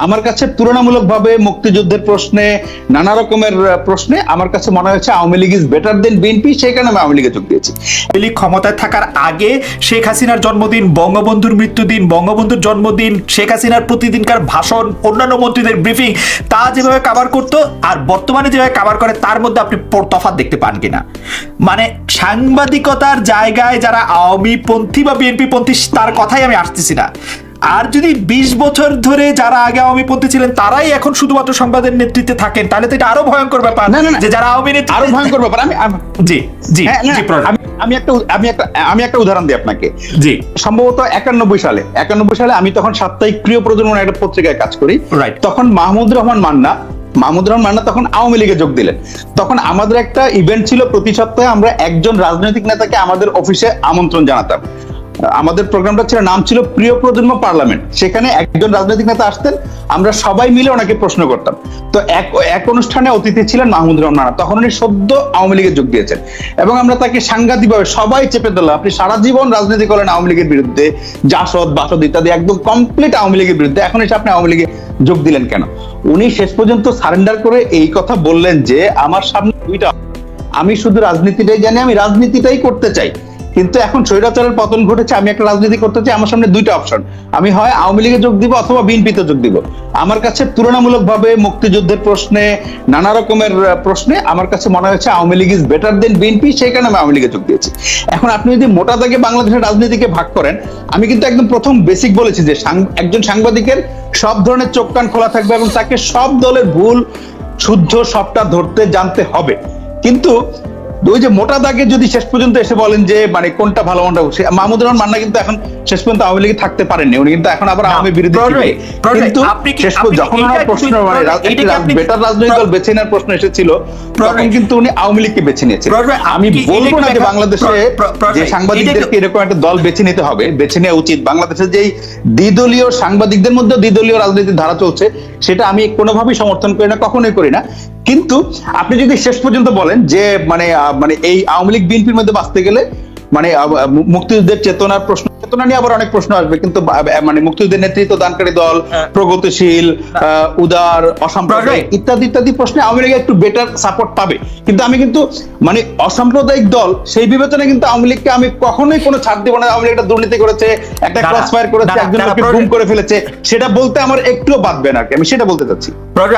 আমার কাছে তুলনামূলকভাবে মুক্তিযুদ্ধের প্রশ্নে, নানা রকমের প্রশ্নে আমার কাছে মনে হয়েছে Awami League is better then BNP, সেই কারণে আমি আওয়ামী লীগে যোগ দিয়েছি। আওয়ামী লীগ ক্ষমতায় থাকার আগে শেখ হাসিনার জন্মদিন, বঙ্গবন্ধুর মৃত্যুদিন, বঙ্গবন্ধুর জন্মদিন, শেখ হাসিনার প্রতিদিনকার ভাষণ, অন্যান্য মন্ত্রীদের ব্রিফিং, তা যেভাবে কাভার করতো আর বর্তমানে যেভাবে কাভার করে তার মধ্যে আপনি তফাৎ দেখতে পান কিনা? মানে সাংবাদিকতার জায়গায় যারা আওয়ামী পন্থী বা বিএনপি পন্থী তার কথাই আমি আসতেছি না। আর যদি 20 বছর ধরে যারা আগে আওয়ামী পন্থী ছিলেন তারাই এখন শুধুমাত্র সংবাদের নেতৃত্বে থাকেন, তাহলে তো এটা আরো ভয়ঙ্কর ব্যাপার। যে যারা আওয়ামী নেতৃত্বে, আরো ভয়ঙ্কর ব্যাপার। জি জি জি, আমি একটা উদাহরণ দিই আপনাকে। জি, সম্ভবত 91 সালে আমি তখন সাপ্তাহিক প্রিয় প্রজন্ম একটা পত্রিকায় কাজ করি। তখন মাহমুদুর রহমান মান্না তখন আওয়ামী লীগে যোগ দিলেন। তখন আমাদের একটা ইভেন্ট ছিল, প্রতি সপ্তাহে আমরা একজন রাজনৈতিক নেতাকে আমাদের অফিসে আমন্ত্রণ জানাতাম। আমাদের প্রোগ্রামটা ছিল, নাম ছিল প্রিয় প্রজন্ম পার্লামেন্ট। সেখানে একজন রাজনৈতিক নেতা আসতেন, আমরা সবাই মিলে ওনাকে প্রশ্ন করতাম। তো এক অনুষ্ঠানে অতিথি ছিলেন মাহমুদুর রহমান মান্না। তখন উনি সদ্য আওয়ামী লীগে যোগ দিয়েছেন এবং আমরা তাকে সাংঘাতিকভাবে সবাই চেপে ধরলাম, আপনি সারা জীবন রাজনীতি করেন আওয়ামী লীগের বিরুদ্ধে, জাসদ বাসদ ইত্যাদি, একদম কমপ্লিট আওয়ামী লীগের বিরুদ্ধে, এখন এসে আপনি আওয়ামী লীগে যোগ দিলেন কেন? উনি শেষ পর্যন্ত সারেন্ডার করে এই কথা বললেন যে আমার সামনে দুইটা, আমি শুধু রাজনীতিটাই জানি, আমি রাজনীতিটাই করতে চাই, কিন্তু এখন স্বৈরাচারের পতন ঘটেছে, আমি একটা রাজনীতি করতে চাই, আমার সামনে দুইটা অপশন, আমি হয় আওয়ামী লীগে যোগ দিব অথবা বিএনপিতে যোগ দিব। আমার কাছে তুলনামূলকভাবে মুক্তিযুদ্ধের প্রশ্নে, নানা রকমের প্রশ্নে আমার কাছে মনে হয়েছে Awami League is better then BNP, সেই কারণে আমি আওয়ামী লীগে যোগ দিয়েছি। এখন আপনি যদি মোটা দাগে বাংলাদেশের রাজনীতিকে ভাগ করেন, আমি কিন্তু একদম প্রথম বেসিক বলেছি যে একজন সাংবাদিকের সব ধরনের চোখ কান খোলা থাকবে এবং তাকে সব দলের ভুল শুদ্ধ সবটা ধরতে জানতে হবে। কিন্তু ওই যে মোটা দাগে যদি শেষ পর্যন্ত এসে বলেন যে মানে কোনটা ভালো কোনটা, মাহমুদুর রহমান মান্না কিন্তু এখন শেষ পর্যন্ত আওয়ামী লীগে থাকতে পারেননি, উনি কিন্তু এখন আবার আওয়ামী বিরোধী। কিন্তু যখন ওনার প্রশ্ন মানে বেটার রাজনৈতিক দল বেছে নেওয়ার প্রশ্ন এসেছিল, তখন কিন্তু উনি আওয়ামী লীগকে বেছে নিয়েছেন। আমি বলবো না যে বাংলাদেশে যে সাংবাদিকদেরকে এরকম একটা দল বেছে নিতে হবে, বেছে নেওয়া উচিত। বাংলাদেশের যেই দ্বিদলীয় সাংবাদিকদের মধ্যে দ্বিদলীয় রাজনীতির ধারা চলছে, সেটা আমি কোনোভাবেই সমর্থন করি না, কখনোই করি না। কিন্তু আপনি যদি শেষ পর্যন্ত বলেন যে মানে এই আওয়ামী লীগ বিএনপির মধ্যে বাঁচতে গেলে মানে মুক্তিযুদ্ধের চেতনার প্রশ্ন, চেতনা নিয়ে আবার অনেক প্রশ্ন আসবে, কিন্তু মানে মুক্তিযুদ্ধের নেতৃত্ব দানকারী দল, প্রগতিশীল, উদার, অসাম্প্রদায়িক ইত্যাদি ইত্যাদি প্রশ্নে আওয়ামী লীগ একটু বেটার সাপোর্ট পাবে। কিন্তু আমি কিন্তু মানে অসাম্প্রদায়িক দল সেই বিবেচনায় কিন্তু আওয়ামী লীগকে আমি কখনোই কোনো ছাড় দিব না। আওয়ামী লীগ একটা দুর্নীতি করেছে, একটা ক্রস ফায়ার করেছে, একজনকে গুম করে ফেলেছে, সেটা বলতে আমার একটুও বাধবে না, আমি সেটা বলতে চাচ্ছি।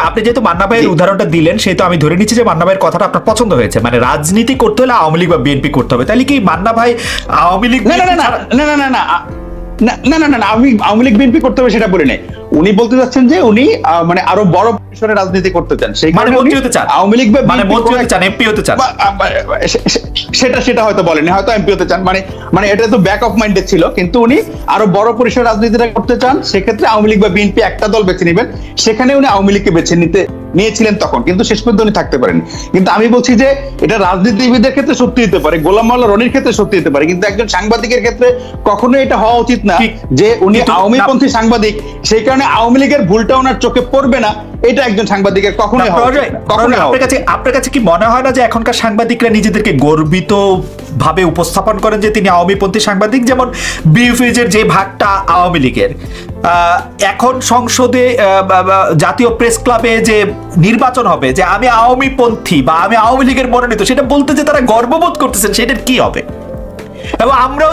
আপনি যেহেতু মান্না ভাইয়ের উদাহরণটা দিলেন, সেহেতু আমি ধরে নিচ্ছি যে মান্না ভাইয়ের কথাটা আপনার পছন্দ হয়েছে, মানে রাজনীতি করতে হলে আওয়ামী লীগ বা বিএনপি করতে হবে। তাহলে কি মান্না ভাই আওয়ামী লীগ আমি আওয়ামী লীগ বিএনপি করতে হবে সেটা বলি নাই। উনি বলতে চাচ্ছেন যে উনি মানে আরো বড় পরিসরে রাজনীতি করতে চান, সেই কারণে আওয়ামী লীগ বা মন্ত্রী হতে চান, এমপি হতে চান, সেটা হয়তো বলেনি, হয়তো এমপি হতে চান, মানে এটা তো ব্যাক অফ মাইন্ডে ছিল। কিন্তু উনি আরো বড় পরিসরে রাজনীতিটা করতে চান, সেক্ষেত্রে আওয়ামী লীগ বা বিএনপি একটা দল বেছে নেবেন। সেখানে উনি আওয়ামী লীগকে বেছে নিয়েছিলেন তখন, কিন্তু শেষ পর্যন্ত উনি থাকতে পারেন। কিন্তু আমি বলছি যে এটা রাজনীতিবিদের ক্ষেত্রে সত্যি হতে পারে, গোলাম মাওলা রনির ক্ষেত্রে সত্যি হতে পারে, কিন্তু একজন সাংবাদিকের ক্ষেত্রে কখনোই এটা হওয়া উচিত না যে উনি আওয়ামীপন্থী সাংবাদিক, সেই কারণে আওয়ামী লীগের ভুলটা ওনার চোখে পড়বে না, এটা একজন সাংবাদিকের কখনোই হবে না। আপনার কাছে কি মনে হয় না যে এখনকার সাংবাদিকরা নিজেদেরকে গর্বিত ভাবে উপস্থাপন করেন যে তিনি আওয়ামীপন্থী সাংবাদিক? যেমন বিএফএজের যে ভাগটা আওয়ামী লীগের, এখন সংসদে জাতীয় প্রেস ক্লাবে যে নির্বাচন হবে যে আমি আওয়ামীপন্থী বা আমি আওয়ামী লীগের মনোনীত, সেটা বলতে যে তারা গর্ববোধ করতেছেন, সেটার কি হবে? এবং আমরাও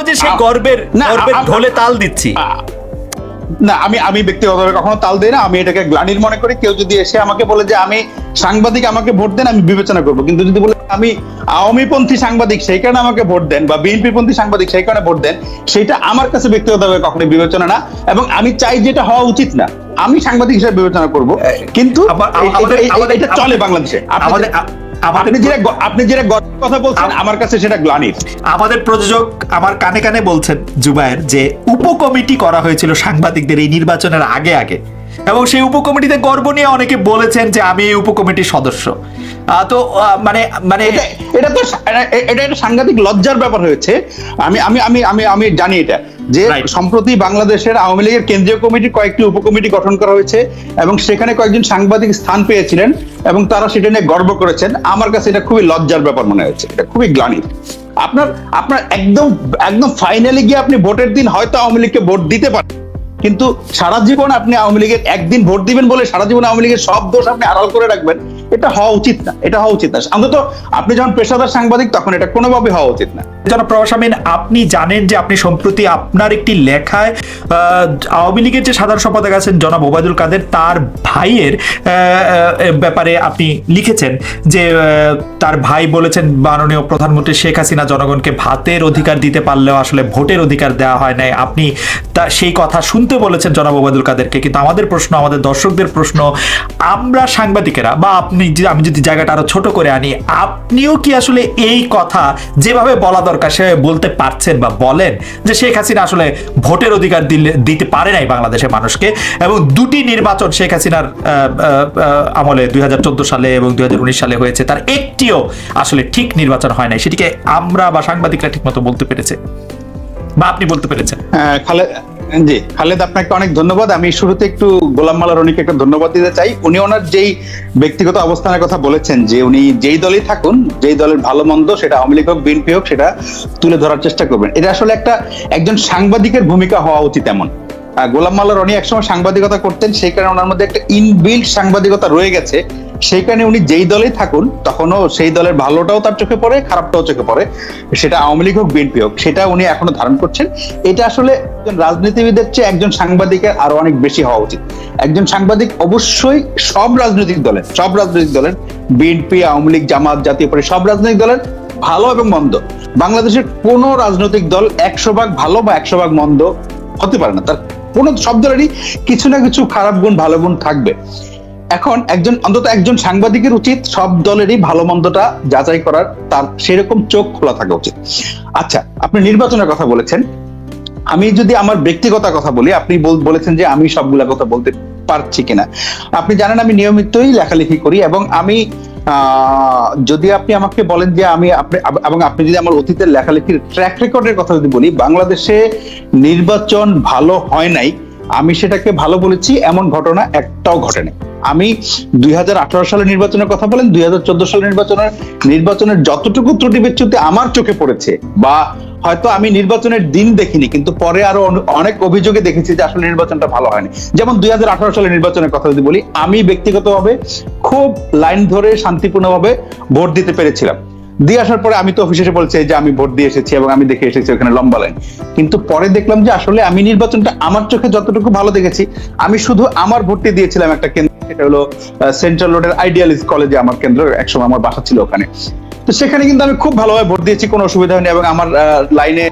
যে সেই গর্বের ঢোলে তাল দিচ্ছি না, আমি ব্যক্তিগতভাবে কখনো তাল দিই না। আমি এটাকে গ্লানির মনে করি। কেউ যদি এসে আমাকে বলে যে আমি সাংবাদিক, আমাকে ভোট দেন, আমি বিবেচনা করবো। কিন্তু যদি বলে আমি আওয়ামীপন্থী সাংবাদিক সেই কারণে আমাকে ভোট দেন, বা বিএনপি পন্থী সাংবাদিক সেই কারণে ভোট দেন, সেটা আমার কাছে ব্যক্তিগতভাবে কখনোই বিবেচনা না, এবং আমি চাই যেটা হওয়া উচিত না, আমি সাংবাদিক হিসেবে বিবেচনা করব। কিন্তু এটা চলে বাংলাদেশে। আপনি যেটা কথা বলছেন আমার কাছে সেটা গ্লানির। আমাদের প্রযোজক আমার কানে কানে বলছেন জুবায়ের যে উপকমিটি করা হয়েছিল সাংবাদিকদের এই নির্বাচনের আগে এবং সেই উপকমিটিতে গর্ব নিয়ে অনেকে বলেছেন যে আমি এই উপকমিটির সদস্য। তো মানে এটা তো এটা একটা সাংঘাতিক লজ্জার ব্যাপার হয়েছে। আমি জানি এটা যে সম্প্রতি বাংলাদেশের আওয়ামী লীগের কেন্দ্রীয় কমিটির কয়েকটি উপকমিটি গঠন করা হয়েছে এবং সেখানে কয়েকজন সাংবাদিক স্থান পেয়েছিলেন এবং তারা সেটা নিয়ে গর্ব করেছেন। আমার কাছে এটা খুবই লজ্জার ব্যাপার মনে হয়েছে, এটা খুবই গ্লানির। আপনার একদম ফাইনালি গিয়ে আপনি ভোটের দিন হয়তো আওয়ামী লীগকে ভোট দিতে পারেন, কিন্তু সারা জীবন আপনি আওয়ামী লীগের একদিন ভোট দিবেন বলে সারা জীবন আওয়ামী লীগের সব দোষ আপনি আড়াল করে রাখবেন, এটা হওয়া উচিত না, এটা হওয়া উচিত না। অন্তত আপনি যখন পেশাদার সাংবাদিক তখন এটা কোনোভাবে হওয়া উচিত না। জনাব প্রভাস আমিন, আপনি জানেন যে আপনি সম্প্রতি আপনার একটি লেখায় আওয়ামী লীগের যে সাধারণ সম্পাদক আছেন জনাব ওবায়দুল কাদের, তার ভাইয়ের ব্যাপারে আপনি লিখেছেন যে তার ভাই বলেছেন মাননীয় প্রধানমন্ত্রী শেখ হাসিনা জনগণকে ভাতের অধিকার দিতে পারলেও আসলে ভোটের অধিকার দেওয়া হয় নাই। আপনি সেই কথা শুনতে বলেছেন জনাব ওবায়দুল কাদেরকে। কিন্তু আমাদের প্রশ্ন, আমাদের দর্শকদের প্রশ্ন, আমরা সাংবাদিকেরা বা আপনি, আমি যদি জায়গাটা আরো ছোট করে আনি, আপনিও কি আসলে এই কথা যেভাবে বলা দরকার সেভাবে বলতে পারছেন বা বলেন যে শেখ হাসিনা আসলে ভোটের অধিকার দিতে পারে নাই বাংলাদেশের মানুষকে, এবং দুটি নির্বাচন শেখ হাসিনার আমলে 2014 সালে এবং 2019 সালে হয়েছে, তার একটিও আসলে ঠিক নির্বাচন হয় নাই, সেটিকে আমরা বা সাংবাদিকরা ঠিক মতো বলতে পেরেছে বা আপনি বলতে পেরেছেন? জি খালেদ, আপনাকে অনেক ধন্যবাদ। আমি শুরুতে একটু গোলাম মাওলা রনিকে একটা ধন্যবাদ দিতে চাই। উনি ওনার যেই ব্যক্তিগত অবস্থানের কথা বলেছেন, যে উনি যেই দলই থাকুন, যেই দলের ভালো মন্দ, সেটা আওয়ামী লীগ হোক বিএনপি হোক, সেটা তুলে ধরার চেষ্টা করবেন। এটা আসলে একজন সাংবাদিকের ভূমিকা হওয়া উচিত এমন। গোলাম মাওলা রনি একসময় সাংবাদিকতা করতেন, সেই কারণে ওনার মধ্যে একটা ইনবিল্ট সাংবাদিকতা রয়ে গেছে। সেই কারণে উনি যেই দলেই থাকুন তখনও সেই দলের ভালোটাও তার চোখে পড়ে, খারাপটাও চোখে পড়ে, সেটা আওয়ামী লীগ হোক বিএনপি হোক, সেটা উনি এখনো ধারণ করছেন। এটা আসলে একজন রাজনীতিবিদের চেয়ে একজন সাংবাদিকের আরো অনেক বেশি হওয়া উচিত। একজন সাংবাদিক অবশ্যই সব রাজনৈতিক দলের বিএনপি, আওয়ামী লীগ, জামাত, জাতীয় পার্টি, সব রাজনৈতিক দলের ভালো এবং মন্দ, বাংলাদেশের কোন রাজনৈতিক দল 100% ভালো বা 100% মন্দ হতে পারে না। তার সব দলেরই কিছু না কিছু খারাপ গুণ, ভালো গুণ থাকবে। এখন অন্তত একজন সাংবাদিকের উচিত সব দলেরই ভালো মন্দটা যাচাই করার, তার সেরকম চোখ খোলা থাকা উচিত। আচ্ছা, আপনি নির্বাচনের কথা বলেছেন, আমি যদি আমার ব্যক্তিগত কথা বলি, আপনি বলেছেন যে আমি সবগুলা কথা বলতে পারছি কিনা। আপনি জানেন আমি নিয়মিতই লেখালেখি করি, এবং আমি যদি আপনি আমাকে বলেন যে আপনি যদি আমার অতীতের লেখালেখির ট্র্যাক রেকর্ডের কথা যদি বলি, বাংলাদেশে নির্বাচন ভালো হয় নাই, আমি সেটাকে ভালো বলেছি এমন ঘটনা একটাও ঘটেনি। আমি 2018 সালের নির্বাচনের কথা বলেন, 2014 সালের নির্বাচনের যতটুকু ত্রুটি বিচ্যুতি আমার চোখে পড়েছে, বা হয়তো আমি নির্বাচনের দিন দেখিনি কিন্তু পরে আরো অনেক অভিযোগে দেখেছি যে আসলে নির্বাচনটা ভালো হয়নি। যেমন 2018 সালের নির্বাচনের কথা যদি বলি, আমি ব্যক্তিগতভাবে খুব লাইন ধরে শান্তিপূর্ণভাবে ভোট দিতে পেরেছিলাম। দিয়ে আসার পরে আমি তো অফিসে এসে বলছি যে আমি ভোট দিয়ে এসেছি এবং আমি দেখে এসেছি ওখানে লম্বা লাইন। কিন্তু পরে দেখলাম যে আসলে আমি নির্বাচনটা আমার চোখে যতটুকু ভালো দেখেছি, আমি শুধু আমার ভোটটি দিয়েছিলাম একটা কেন্দ্র, সেটা হলো সেন্ট্রাল রোডের আইডিয়ালিস্ট কলেজে আমার কেন্দ্র, একসময় আমার বাসা ছিল ওখানে। তো সেখানে কিন্তু আমি খুব ভালোভাবে ভোট দিয়েছি, কোনো অসুবিধা হয়নি। এবং আমার লাইনে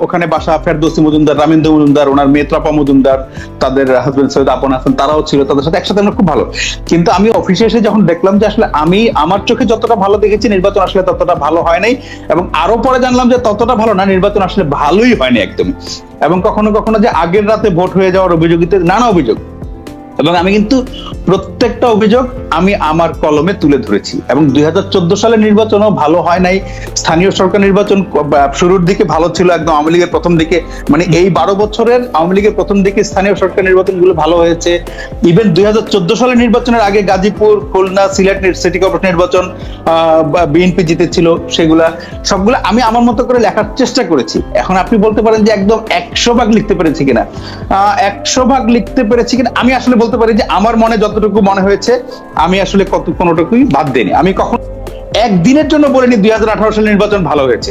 ওখানে বাসা ফেরদৌসী মজুমদার, রামেন্দ্র মজুমদার, ওনার মেয়ে ত্রাপা মজুমদার, তাদের হাজবেন্ড সৈয়দ আপন হাসান, তারাও ছিল, তাদের সাথে একসাথে আমরা খুব ভালো। কিন্তু আমি অফিসে এসে যখন দেখলাম যে আসলে আমি আমার চোখে যতটা ভালো দেখেছি, নির্বাচন আসলে ততটা ভালো হয় নাই, এবং আরো পরে জানলাম যে ততটা ভালো না, নির্বাচন আসলে ভালোই হয়নি একদমই। এবং কখনো কখনো যে আগের রাতে ভোট হয়ে যাওয়ার অভিযোগিত নানা অভিযোগ, এবং আমি কিন্তু প্রত্যেকটা অভিযোগ আমি আমার কলমে তুলে ধরেছি। এবং 2014 সালের নির্বাচনও ভালো হয় নাই। স্থানীয় সরকার নির্বাচন শুরুর দিকে ভালো ছিল, একদম আওয়ামী লীগের প্রথম দিকে, মানে এই 12 বছরের আওয়ামী লীগের প্রথম দিকে স্থানীয় সরকার নির্বাচনগুলো ভালো হয়েছে। ইভেন 2014 সালের নির্বাচনের আগে গাজীপুর, খুলনা, সিলেট সিটি কর্পোরেশন নির্বাচন বিএনপি জিতেছিল, সেগুলা সবগুলো আমি আমার মতো করে লেখার চেষ্টা করেছি। এখন আপনি বলতে পারেন যে একদম 100% লিখতে পেরেছি কিনা, 100% লিখতে পেরেছি কিনা, আমি আসলে বলতে পারি যে আমার মনে যতটুকু মনে হয়েছে আমি আসলে কোনোটুকুই বাদ দিইনি। আমি কখন একদিনের জন্য বলিনি 2018 সালের নির্বাচন ভালো হয়েছে।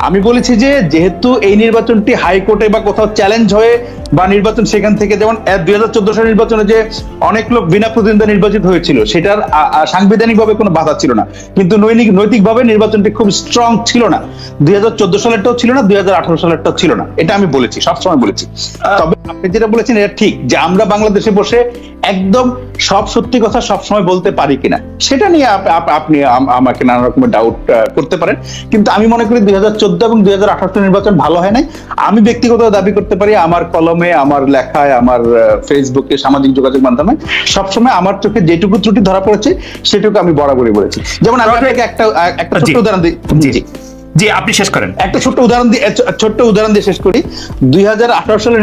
আমি বলেছি যে যেহেতু এই নির্বাচনটি হাইকোর্টে বা কোথাও চ্যালেঞ্জ হয়ে বা নির্বাচন সেখান থেকে, যেমন 2014 সালের নির্বাচনে যে অনেক লোক বিনা প্রতিদ্বন্দ্বিতা নির্বাচিত হয়েছিল, সেটার সাংবিধানিকভাবে কোনো বাধা ছিল না, কিন্তু নৈতিকভাবে নির্বাচনটি খুব স্ট্রং ছিল না। 2014 সালেরটাও ছিল না, 2018 সালেরটাও ছিল না, এটা আমি বলেছি, সবসময় বলেছি। তবে আপনি যেটা বলেছেন এটা ঠিক, যে আমরা বাংলাদেশে বসে একদম সব সত্যি কথা সবসময় বলতে পারি কিনা, সেটা নিয়ে আপনি আমাকে নানা রকমের ডাউট করতে পারেন। কিন্তু আমি মনে করি 2014 এবং 2018 নির্বাচন ভালো হয় নাই। আমি ব্যক্তিগত দাবি করতে পারি, আমার কলমে, আমার লেখায়, আমার ফেসবুকে, সামাজিক যোগাযোগ মাধ্যমে সবসময় আমার চোখে যেটুকু ত্রুটি ধরা পড়েছে সেটুকু আমি বরাবরই বলেছি। যেমন আমি একটা ছোট্ট উদাহরণ দিই। জি, আপনি শেষ করেন। একটা ছোট্ট উদাহরণ দিয়ে শেষ করি। 2018 সালের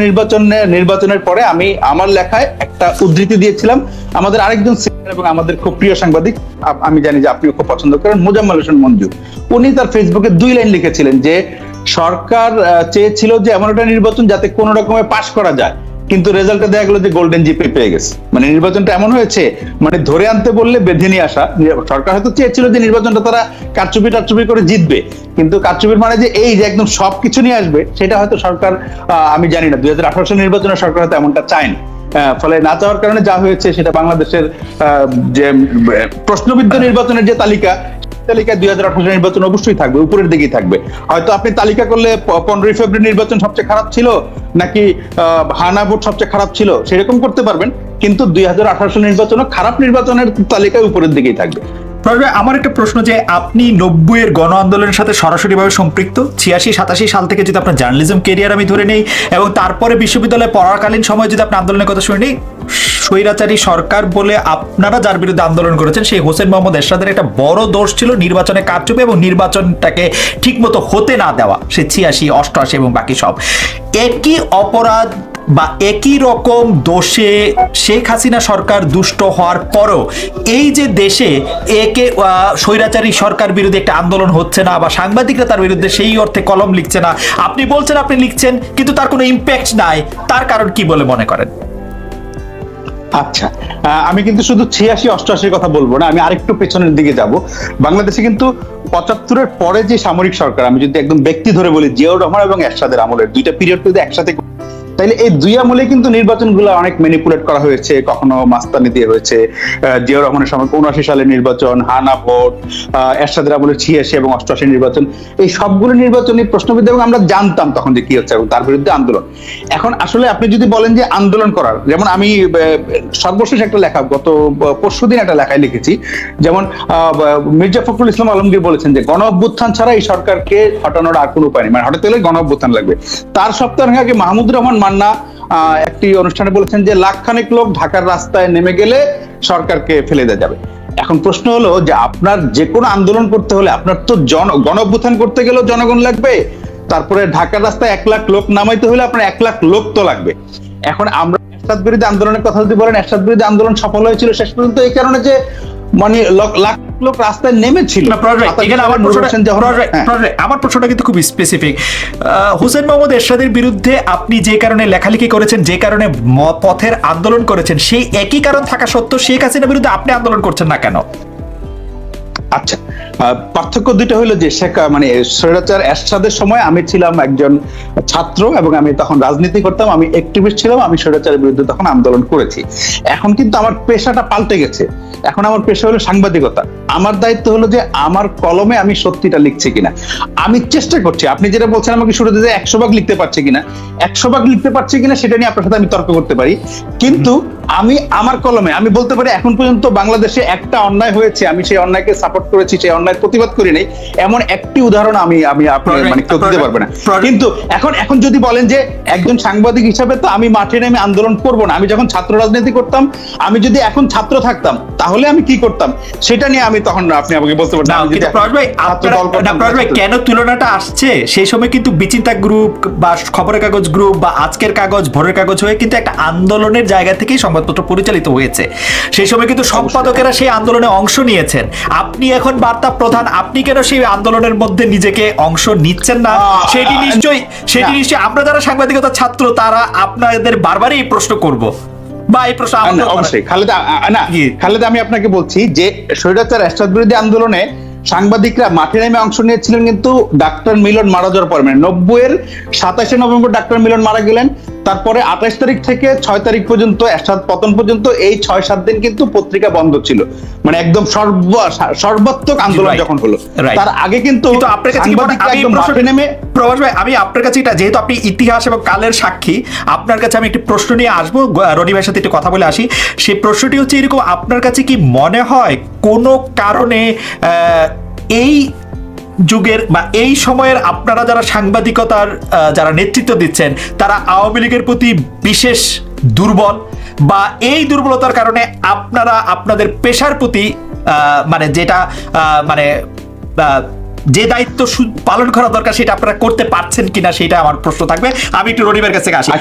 নির্বাচনের পরে আমি আমার লেখায় একটা উদ্ধৃতি দিয়েছিলাম আমাদের আরেকজন সিনিয়র এবং আমাদের খুব প্রিয় সাংবাদিক, আমি জানি যে আপনিও খুব পছন্দ করেন, মোজাম্মেল হোসেন মঞ্জু। উনি তার ফেসবুকে 2 লাইন লিখেছিলেন যে সরকার চেয়েছিল যে এমন একটা নির্বাচন যাতে কোনো রকমে পাশ করা যায়, কিন্তু রেজাল্টে দেখা গেলো যে গোল্ডেন জিপে পেয়ে গেছে। মানে নির্বাচনটা এমন হয়েছে, মানে ধরে আনতে বললে বেঁধে নিয়ে আসা। সরকার হয়তো চেয়েছিল যে নির্বাচনটা তারা কারচুপি করে জিতবে, কিন্তু কারচুপির মানে যে এই যে একদম সবকিছু নিয়ে আসবে, সেটা হয়তো সরকার আমি জানি না 2018 সালের নির্বাচনে সরকার হয়তো এমনটা চায় না। ফলে না চাওয়ার কারণে যা হয়েছে সেটা বাংলাদেশের যে প্রশ্নবিদ্ধ নির্বাচনের যে তালিকা 2018 নির্বাচন অবশ্যই থাকবে, উপরের দিকেই থাকবে। হয়তো আপনি তালিকা করলে 15 ফেব্রুয়ারি নির্বাচন সবচেয়ে খারাপ ছিল নাকি হানা ভোট সবচেয়ে খারাপ ছিল সেরকম করতে পারবেন, কিন্তু 2018 সালের নির্বাচনও খারাপ নির্বাচনের তালিকায় উপরের দিকেই থাকবে। আমার একটা প্রশ্ন, যে আপনি 90-এর গণ আন্দোলনের সাথে সরাসরিভাবে সম্পৃক্ত। 86-87 সাল থেকে যদি আপনার জার্নালিজম কেরিয়ার আমি ধরে নেই, এবং তারপরে বিশ্ববিদ্যালয়ে পড়াকালীন সময় যদি আপনি আন্দোলনের কথা শুনে নেই, স্বৈরাচারী সরকার বলে আপনারা যার বিরুদ্ধে আন্দোলন করেছেন সেই হোসেন মোহাম্মদ এরশাদের একটা বড় দোষ ছিল নির্বাচনে কারচুপি এবং নির্বাচনটাকে ঠিকমতো হতে না দেওয়া। সে 86, 88 এবং বাকি সব একই অপরাধ বা একই রকম দোষে শেখ হাসিনা সরকার দুষ্ট হওয়ার পরও এই যে দেশে স্বৈরাচারী সরকার বিরুদ্ধে একটা আন্দোলন হচ্ছে না, বা সাংবাদিকরা তার বিরুদ্ধে সেই অর্থে কলম লিখছে না, আপনি বলছেন আপনি লিখছেন কিন্তু তার কোনো ইম্প্যাক্ট নাই, তার কারণ কি বলে মনে করেন? আচ্ছা, আমি কিন্তু শুধু 86-88 কথা বলবো না, আমি আরেকটু পেছনের দিকে যাব। বাংলাদেশে কিন্তু 75-এর পরে যে সামরিক সরকার, আমি যদি একদম ব্যক্তি ধরে বলি, জিয়াউর রহমান এবং এরশাদের আমলের দুইটা পিরিয়ড যদি একসাথে, তাইলে এই দুই আমলে কিন্তু নির্বাচনগুলো অনেক ম্যানিপুলেট করা হয়েছে, কখনো মাস্তানি দিয়ে হয়েছে। জিয়াউর রহমানের সময় 79 সালের নির্বাচন, হানা ভোট, এরশাদের আমলের 86 এবং 88 নির্বাচন, এই সবগুলো নির্বাচনী প্রশ্নবিদ্ধ, এবং আমরা জানতাম তখন যে কি হচ্ছে এবং তার বিরুদ্ধে আন্দোলন। এখন আসলে আপনি যদি বলেন যে আন্দোলন করার, যেমন আমি সর্বশেষ একটা লেখা গত পরশুদিন একটা লেখায় লিখেছি, যেমন মির্জা ফখরুল ইসলাম আলমগীর বলেছেন যে গণ অভ্যুত্থান ছাড়া এই সরকারকে হটানোর আর কোনো উপায় নেই, মানে হঠাৎ করে গণ অভ্যুত্থান লাগবে। তার সপ্তাহ আগে মাহমুদুর রহমান মান্না একটি অনুষ্ঠানে বলেছেন যে লাখখানেক লোক ঢাকার রাস্তায় নেমে গেলে সরকারকে ফেলে দেওয়া যাবে। এখন প্রশ্ন হলো যে আপনার যে কোনো আন্দোলন করতে হলে আপনার তো গণ অভ্যুত্থান করতে গেলেও জনগণ লাগবে, তারপরে ঢাকার রাস্তায় 1 লাখ লোক নামাইতে হলে আপনার 1 লাখ লোক তো লাগবে। এখন আমরা এরশাদ বিরোধী আন্দোলনের কথা যদি বলেন, এরশাদ বিরোধী আন্দোলন সফল হয়েছিল শেষ পর্যন্ত এই কারণে যে মানে লাখ লোক রাস্তায় নেমেছিল। আমার প্রশ্নটা কিন্তু খুব স্পেসিফিক। হোসেন মোহাম্মদ এরশাদের বিরুদ্ধে আপনি যে কারণে লেখালেখি করেছেন, যে কারণে পথের আন্দোলন করেছেন, সেই একই কারণ থাকা সত্ত্বেও শেখ হাসিনার বিরুদ্ধে আপনি আন্দোলন করছেন না কেন? আচ্ছা, পার্থক্য দুটো হলো যে মানে স্বৈরাচার এরশাদের সময় আমি ছিলাম একজন ছাত্র এবং আমি তখন রাজনীতি করতাম, আমি অ্যাক্টিভিস্ট ছিলাম, আমি স্বৈরাচারের বিরুদ্ধে তখন আন্দোলন করেছি। এখন কিন্তু আমার পেশাটা পাল্টে গেছে, এখন আমার পেশা হলো সাংবাদিকতা। আমার দায়িত্ব হলো যে আমার কলমে আমি সত্যিটা লিখছি কিনা। আমি চেষ্টা করছি, আপনি যেটা বলছেন আমাকে শুরুতে যে 100 ভাগ লিখতে পারছি কিনা, 100 ভাগ লিখতে পারছি কিনা সেটা নিয়ে আপনার সাথে আমি তর্ক করতে পারি, কিন্তু আমি আমার কলমে আমি বলতে পারি এখন পর্যন্ত বাংলাদেশে একটা অন্যায় হয়েছে, আমি সেই অন্যায়কে সাপোর্ট করেছি, সেই অন্যায় প্রতিবাদ করি নাই, এমন একটি উদাহরণ আমি আপনার মানে কেউ দিতে পারবে না। কিন্তু এখন যদি বলেন যে একজন সাংবাদিক হিসাবে তো আমি মাঠে নেমে আন্দোলন করব না, আমি যখন ছাত্র রাজনীতি করতাম, আমি যদি এখন ছাত্র থাকতাম তাহলে আমি কি করতাম সেটা নিয়ে আমি তখন আপনি আমাকে বলতে পারবেন। কেন তুলনাটা আসছে, সেই সময় কিন্তু বিচিন্তা গ্রুপ বা খবরের কাগজ গ্রুপ বা আজকের কাগজ, ভোরের কাগজ হয়ে কিন্তু একটা আন্দোলনের জায়গা থেকেই সংবাদপত্র পরিচালিত হয়েছে। সেই সময় কিন্তু সম্পাদকেরা সেই আন্দোলনে অংশ নিয়েছেন। আপনি এখন বার্তা প্রধান, আপনি কেন সেই আন্দোলনের মধ্যে নিজেকে অংশ নিচ্ছেন না? সেটি নিশ্চয়ই আমরা যারা সাংবাদিকতা ছাত্র তারা আপনাদের বারবারই এই প্রশ্ন করব বা এই প্রশ্ন অবশ্যই। খালেদা, আমি আপনাকে বলছি যে স্বৈরাচার এরশাদ বিরোধী আন্দোলনে সাংবাদিকরা মাঠে নেমে অংশ নিয়েছিলেন, কিন্তু ডাক্তার মিলন মারা যাওয়ার পর, মানে 90-এর 27 নভেম্বর ডাক্তার মিলন মারা গেলেন, তারপরে 28 তারিখ থেকে 6 তারিখ পর্যন্ত, এরশাদ পতন পর্যন্ত এই 6-7 দিন কিন্তু পত্রিকা বন্ধ ছিল, মানে একদম সর্বাত্মক আন্দোলন যখন হলো। তার আগে কিন্তু আপনার কাছে প্রভাস ভাই, আমি আপনার কাছে এটা, যেহেতু আপনি ইতিহাস এবং কালের সাক্ষী, আপনার কাছে আমি একটি প্রশ্ন নিয়ে আসবো, রনি ভাইয়ের সাথে একটু কথা বলে আসি। সেই প্রশ্নটি হচ্ছে এরকম, আপনার কাছে কি মনে হয় কোনো কারণে এই যুগের বা এই সময়ের আপনারা যারা সাংবাদিকতার যারা নেতৃত্ব দিচ্ছেন তারা আওয়ামী লীগের প্রতি বিশেষ দুর্বল, বা এই দুর্বলতার কারণে আপনারা আপনাদের পেশার প্রতি মানে যেটা মানে যে দায়িত্ব পালন করা দরকার সেটা আপনারা করতে পারছেন কিনা, সেটা আমার প্রশ্ন থাকবে। আমি একটু রনিবের কাছে আসি।